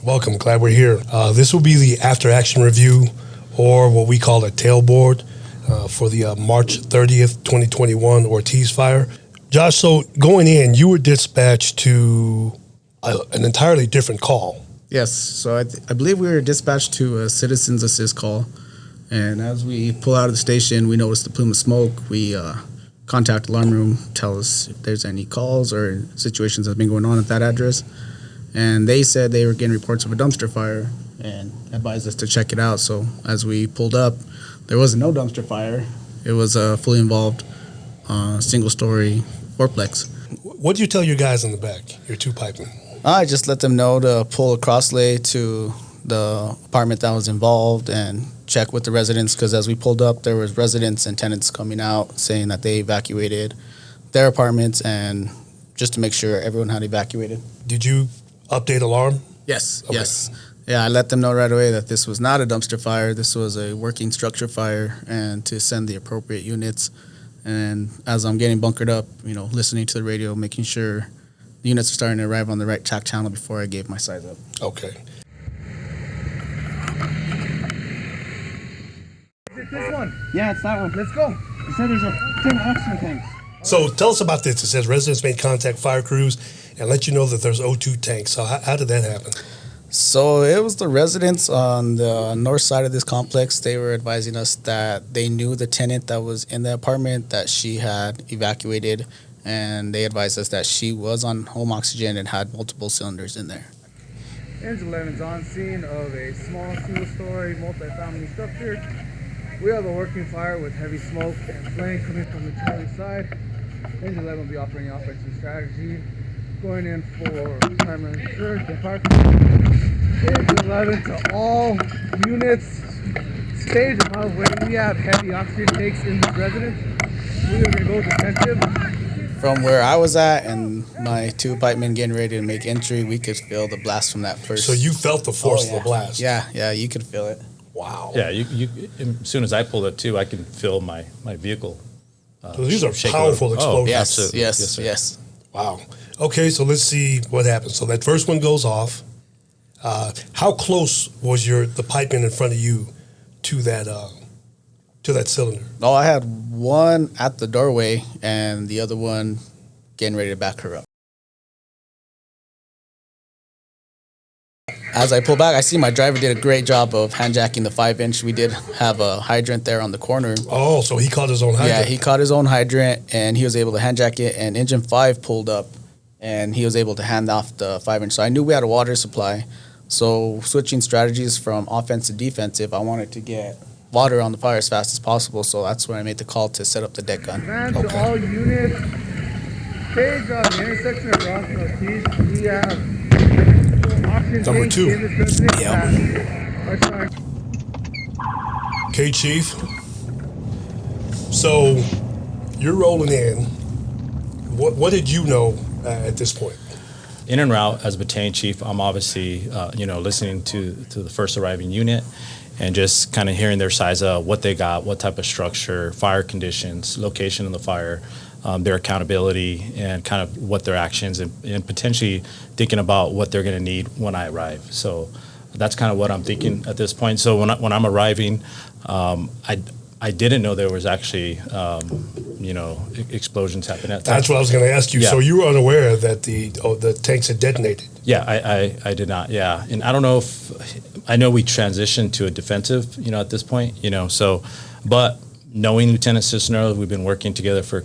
Welcome. Glad we're here. This will be the after-action review, or what we call a tailboard, for the March 30th, 2021 Ortiz Fire. Josh, so going in, you were dispatched to an entirely different call. Yes, so I believe we were dispatched to a citizens assist call, and as we pull out of the station, we noticed the plume of smoke. We contact alarm room, tell us if there's any calls or situations that have been going on at that address, and they said they were getting reports of a dumpster fire and advised us to check it out. So as we pulled up, there was no dumpster fire. It was a fully involved single-story fourplex. What did you tell your guys in the back, your two pipemen? I just let them know to pull a crosslay to the apartment that was involved and check with the residents, because as we pulled up, there was residents and tenants coming out saying that they evacuated their apartments, and just to make sure everyone had evacuated. Did you update alarm? Yes, Okay. yes. Yeah, I let them know right away that this was not a dumpster fire. This was a working structure fire, and to send the appropriate units. And as I'm getting bunkered up, listening to the radio, making sure the units are starting to arrive on the right track channel before I gave my size up. Okay. Is it this one? Yeah, it's that one. Let's go. It said there's a 10 oxygen tanks. So tell us about this. It says residents may contact fire crews and let you know that there's O2 tanks. So how did that happen? So it was the residents on the north side of this complex. They were advising us that they knew the tenant that was in the apartment, that she had evacuated, and they advised us that she was on home oxygen and had multiple cylinders in there. Engine 11's on scene of a small single-story multi-family structure. We have a working fire with heavy smoke and flame coming from the Charlie side. Engine 11 will be operating offensive strategy, going in for primary insurance and fire. Engine 11 to all units, stage a mile away. We have heavy oxygen tanks in this residence. We are going to go defensive. From where I was at and my two pipemen getting ready to make entry, we could feel the blast from that first. So you felt the force yeah. of the blast? Yeah, you could feel it. Wow. Yeah, you as soon as I pulled it too, I can feel my vehicle. So these are shake powerful over. explosions. Yes, absolutely. yes, sir. yes. Wow. Okay, so let's see what happens. So that first one goes off. How close was the pipeman in front of you to that cylinder? Oh, I had one at the doorway and the other one getting ready to back her up. As I pull back, I see my driver did a great job of handjacking the 5-inch. We did have a hydrant there on the corner. Oh, so he caught his own hydrant. Yeah, he caught his own hydrant, and he was able to handjack it, and engine 5 pulled up, and he was able to hand off the 5-inch. So I knew we had a water supply. So switching strategies from offense to defensive, I wanted to get water on the fire as fast as possible, so that's when I made the call to set up the deck gun. Command to all units, stage on the intersection of Ross and Ortiz. We have oxygen Number tanks 2. in this residence. Yep. Okay, Chief. So you're rolling in. What did you know at this point? In en route as battalion chief, I'm obviously listening to the first arriving unit and just kind of hearing their size of what they got, what type of structure, fire conditions, location of the fire, their accountability, and kind of what their actions, and potentially thinking about what they're going to need when I arrive. So that's kind of what I'm thinking at this point. So when I'm arriving, I didn't know there was actually explosions happening at That's what I was going to ask you. Yeah. So you were unaware that the tanks had detonated? Yeah, I did not. Yeah, and I don't know I know we transitioned to a defensive, at this point, so, but knowing Lieutenant Cisneros, we've been working together for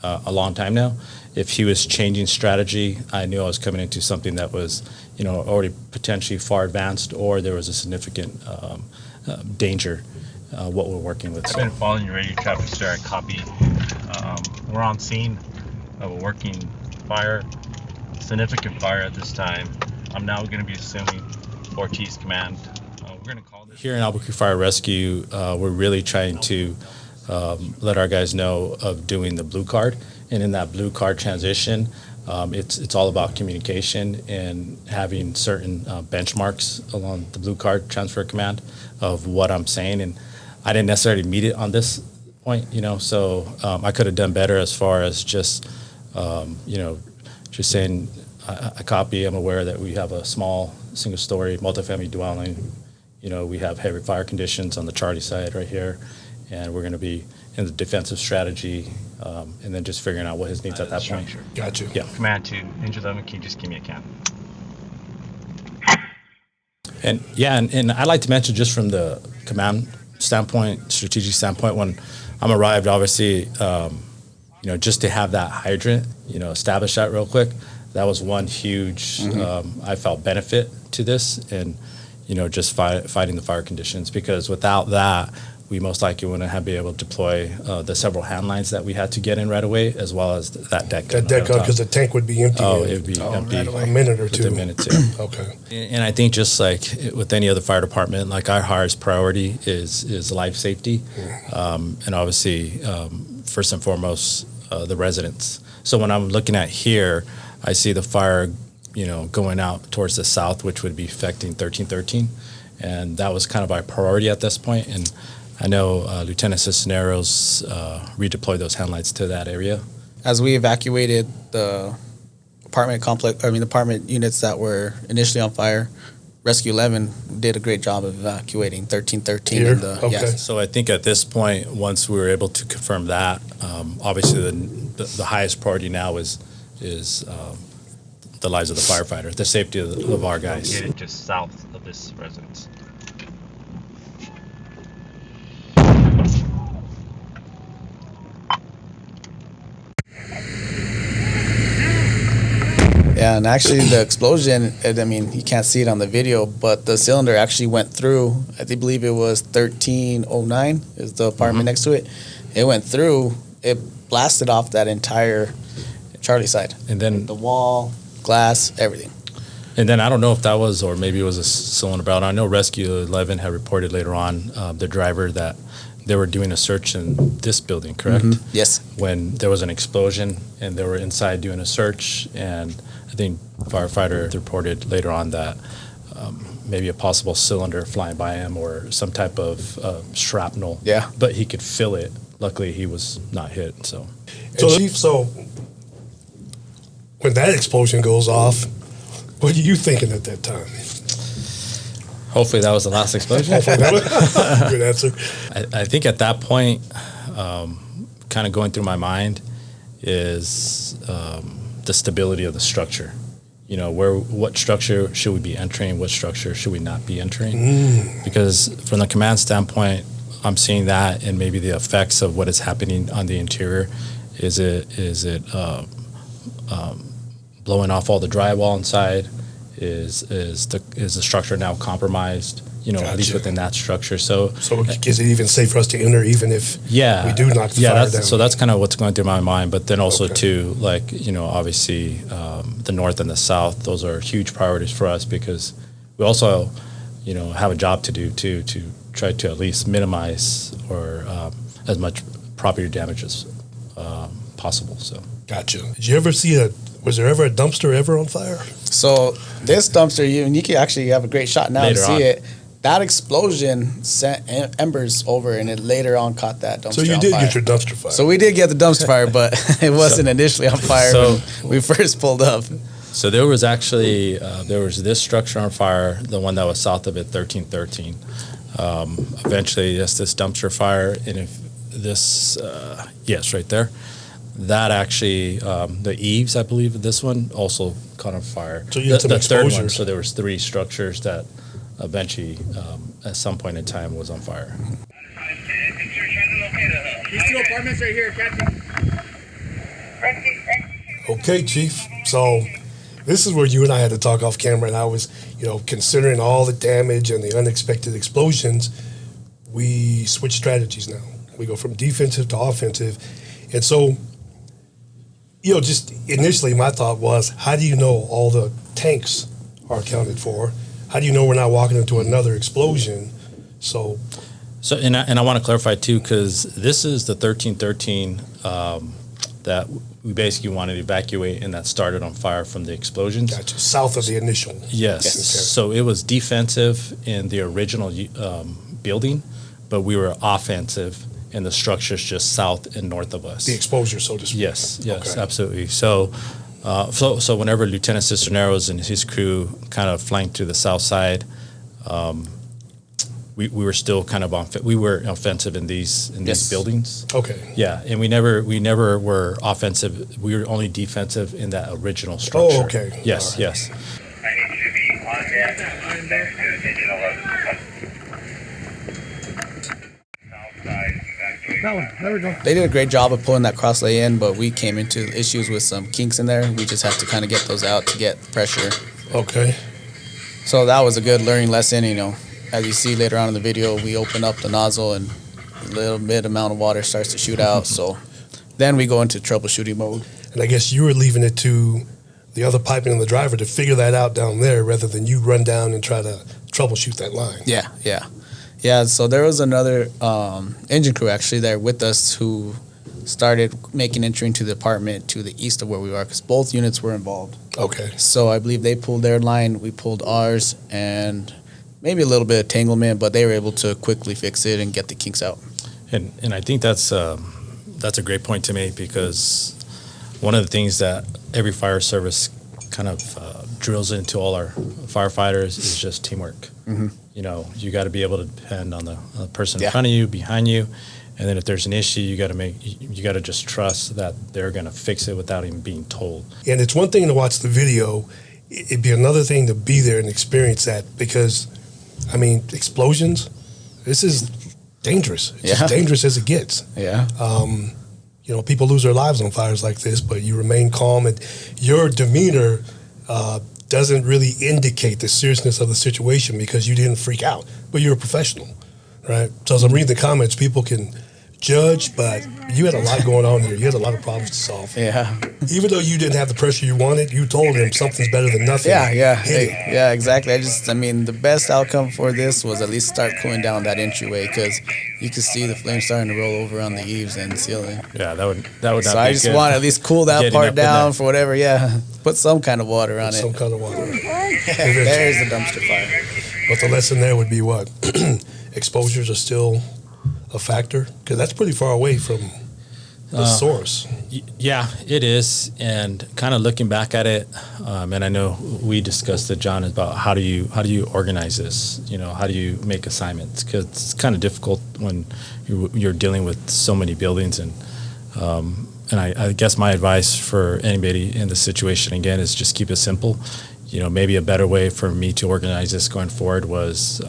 a long time now. If he was changing strategy, I knew I was coming into something that was, already potentially far advanced, or there was a significant danger. What we're working with. I've been following your radio traffic star. Copy. We're on scene of a working fire, significant fire at this time. I'm now going to be assuming Ortiz command. We're going to call this. Here in Albuquerque Fire Rescue, we're really trying to let our guys know of doing the blue card, and in that blue card transition, it's all about communication and having certain benchmarks along the blue card transfer command of what I'm saying. And I didn't necessarily meet it on this point, so I could have done better as far as just, just saying I copy. I'm aware that we have a small single-story multifamily dwelling. You know, we have heavy fire conditions on the Charlie side right here, and we're going to be in the defensive strategy, and then just figuring out what his needs at that point. Structure. Gotcha. Yeah. Command to Ninja 11, can you just give me a count? And yeah, and I'd like to mention just from the command standpoint, strategic standpoint, when I'm arrived, obviously, you know, just to have that hydrant, you know, establish that real quick, that was one huge, I felt, benefit to this, and, you know, just fighting the fire conditions, because without that, we most likely wouldn't have been able to deploy the several hand lines that we had to get in right away, as well as that deck gun. That deck gun, because the tank would be empty. Oh, it would be empty. Right away. A minute or two. Within a minute, too. Okay. And I think just like with any other fire department, like our highest priority is life safety, and obviously first and foremost the residents. So when I'm looking at here, I see the fire, you know, going out towards the south, which would be affecting 1313, and that was kind of our priority at this point. And I know Lieutenant Cisneros redeployed those hand lights to that area. As we evacuated the apartment units that were initially on fire, Rescue 11 did a great job of evacuating 1313. Here? And Okay. yes. So I think at this point, once we were able to confirm that, obviously the highest priority now is the lives of the firefighter, the safety of our guys. Located just south of this residence. Yeah, and actually the explosion, I mean, you can't see it on the video, but the cylinder actually went through, I believe it was 1309 is the apartment next to it. It went through, it blasted off that entire Charlie side. And then The wall, glass, everything. And then I don't know if that was, or maybe it was a cylinder belt. I know Rescue 11 had reported later on the driver that they were doing a search in this building, correct? Yes. When there was an explosion and they were inside doing a search, and I think firefighter reported later on that maybe a possible cylinder flying by him or some type of shrapnel. Yeah. But he could feel it. Luckily, he was not hit. So Chief, so when that explosion goes off, what are you thinking at that time? hopefully that was the last explosion. Good answer. I think at that point, kind of going through my mind is the stability of the structure. You know, what structure should we be entering? What structure should we not be entering? Because from the command standpoint, I'm seeing that, and maybe the effects of what is happening on the interior. Is it blowing off all the drywall inside? Is the structure now compromised? You know, at least Gotcha. within that structure. So Is it even safe for us to enter, even if we do knock the fire down? So that's kind of what's going through my mind. But then also Okay. too, like, you know, obviously the north and the south, those are huge priorities for us, because we also, you know, have a job to do too, to try to at least minimize or as much property damage as possible. So Gotcha. Did you ever see was there ever a dumpster ever on fire? So this dumpster, you can actually have a great shot now Later to see on. it. That explosion sent embers over, and it later on caught that dumpster So you on did fire. get your dumpster fire. So we did get the dumpster fire, but it wasn't initially on fire So- when we first pulled up. So there was actually there was this structure on fire, the one that was south of it, 1313. Eventually, yes, this dumpster fire, and if this, yes, right there, that actually the eaves, I believe, of this one also caught on fire. So you had some the third one. exposures. So there was 3 structures that eventually, at some point in time, was on fire. These 2 apartments right here, catching. Okay, Chief. So this is where you and I had to talk off camera, and I was, considering all the damage and the unexpected explosions, we switch strategies now. We go from defensive to offensive. And so, just initially my thought was, how do you know all the tanks are accounted for? How do you know we're not walking into another explosion? So And I want to clarify too, because this is the 1313 that we basically wanted to evacuate, and that started on fire from the explosions. gotcha. South of the initial. Yes. Okay. So it was defensive in the original building, but we were offensive in the structures just south and north of us. The exposure, so to speak. Yes, Okay. absolutely. So So whenever Lieutenant Cisneros and his crew kind of flanked to the south side, we were still kind of we were offensive in these Yes. buildings. Okay. Yeah, and we never were offensive. We were only defensive in that original structure. Oh, okay. Yes, All right. yes. I need you to be on deck next to digital south side evacuation. That one. There we go. They did a great job of pulling that cross lay in, but we came into issues with some kinks in there. We just have to kind of get those out to get pressure. Okay. So that was a good learning lesson. As you see later on in the video, we open up the nozzle and a little bit amount of water starts to shoot out. So then we go into troubleshooting mode. And I guess you were leaving it to the other piping and the driver to figure that out down there rather than you run down and try to troubleshoot that line. Yeah. So there was another engine crew actually there with us who started making entry into the apartment to the east of where we are because both units were involved. Okay. So I believe they pulled their line, we pulled ours, and maybe a little bit of entanglement, but they were able to quickly fix it and get the kinks out. And I think that's a great point to make because one of the things that every fire service kind of drills into all our firefighters is just teamwork. Mm-hmm. You got to be able to depend on the person in Yeah. front of you, behind you, and then if there's an issue, you got to just trust that they're going to fix it without even being told. And it's one thing to watch the video. It'd be another thing to be there and experience that because, explosions, this is dangerous. It's as dangerous as it gets. Yeah. People lose their lives on fires like this, but you remain calm and your demeanor doesn't really indicate the seriousness of the situation because you didn't freak out, but you're a professional, right? So as I'm reading the comments, people can judge, but you had a lot going on here. You had a lot of problems to solve. Yeah. Even though you didn't have the pressure you wanted, you told him something's better than nothing. Yeah. Hit it. Yeah, exactly. The best outcome for this was at least start cooling down that entryway because you could see the flames starting to roll over on the eaves and ceiling. Yeah, that would not So be I just good. want to at least cool that Getting part up in down that. for whatever. Yeah, put some kind of water on Some it. kind of water. There's the dumpster fire. But the lesson there would be what? Exposures are still a factor? Because that's pretty far away from the source. Yeah, it is. And kind of looking back at it, and I know we discussed it, John, about how do you organize this? How do you make assignments? Because it's kind of difficult when you're dealing with so many buildings. And I guess my advice for anybody in this situation again is just keep it simple. Maybe a better way for me to organize this going forward was.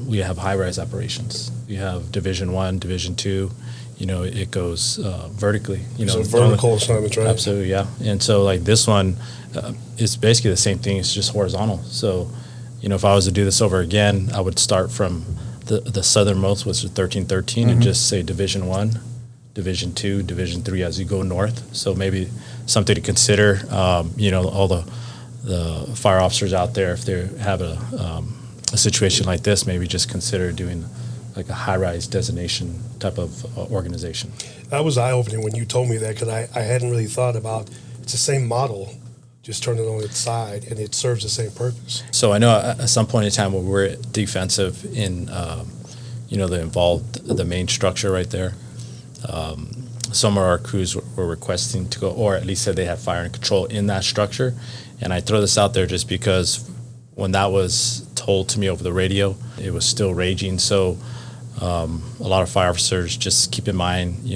We have high-rise operations. We have Division 1, Division 2. It goes vertically. So vertical assignments, right? Absolutely, yeah. And so like this one is basically the same thing. It's just horizontal. So, if I was to do this over again, I would start from the southernmost, which is 1313, and just say Division 1, Division 2, Division 3 as you go north. So maybe something to consider, all the fire officers out there, if they have a situation like this, maybe just consider doing like a high-rise designation type of organization. That was eye-opening when you told me that because I hadn't really thought about it's the same model, just turn it on its side, and it serves the same purpose. So I know at some point in time when we're defensive in, the main structure right there, some of our crews were requesting to go, or at least said they had fire and control in that structure. And I throw this out there just because when that was told to me over the radio, it was still raging. So a lot of fire officers, just keep in mind,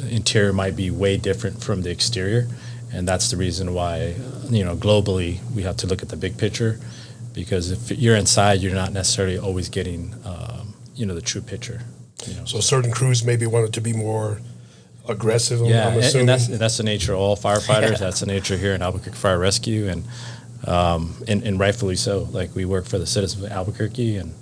interior might be way different from the exterior. And that's the reason why, globally, we have to look at the big picture. Because if you're inside, you're not necessarily always getting, the true picture. So certain crews maybe wanted to be more aggressive, Yeah, I'm assuming. and that's the nature of all firefighters. Yeah. That's the nature here in Albuquerque Fire Rescue, and rightfully so. Like, we work for the citizens of Albuquerque, and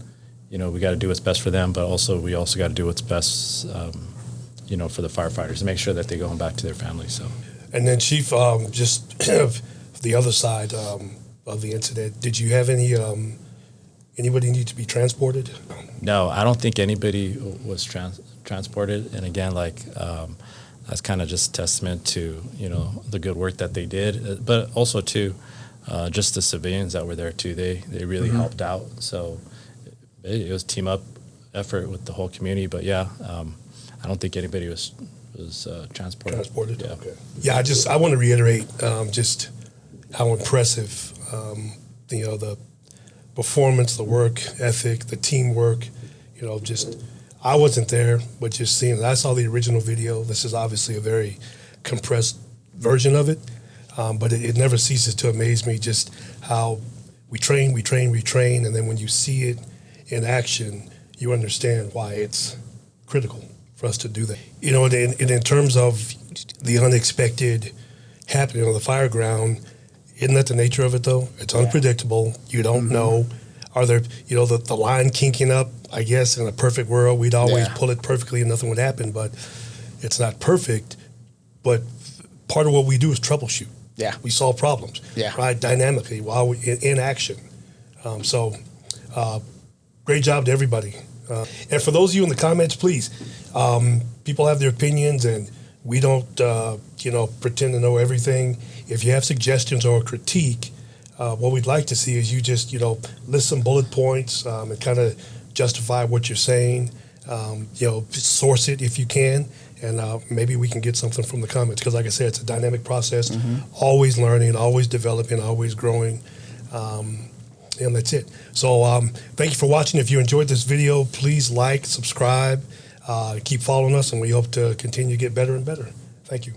we got to do what's best for them, but we also got to do what's best, for the firefighters to make sure that they go home back to their families. So, and then, Chief, just the other side of the incident, did you have anybody need to be transported? No, I don't think anybody was transported, and again, that's kind of just testament to the good work that they did, but also too just the civilians that were there too. They really helped out. So it was team up effort with the whole community. But yeah, I don't think anybody was was transported. Transported. Yeah. Okay. Yeah, I want to reiterate just how impressive the performance, the work ethic, the teamwork. Just I wasn't there, but just seeing. I saw the original video. This is obviously a very compressed version of it, but it never ceases to amaze me just how we train, and then when you see it in action, you understand why it's critical for us to do that. And in terms of the unexpected happening on the fire ground, isn't that the nature of it though? It's unpredictable. You don't know. Are there, the line kinking up? I guess in a perfect world, we'd always pull it perfectly and nothing would happen, but it's not perfect. But part of what we do is troubleshoot. Yeah. We solve problems. Yeah. Right. Dynamically while we're in action. Great job to everybody. And for those of you in the comments, please, people have their opinions and we don't, pretend to know everything. If you have suggestions or critique, what we'd like to see is you just, list some bullet points and kind of justify what you're saying, source it if you can, and maybe we can get something from the comments. Because like I said, it's a dynamic process, always learning, always developing, always growing. And that's it. So thank you for watching. If you enjoyed this video, please like, subscribe, keep following us, and we hope to continue to get better and better. Thank you.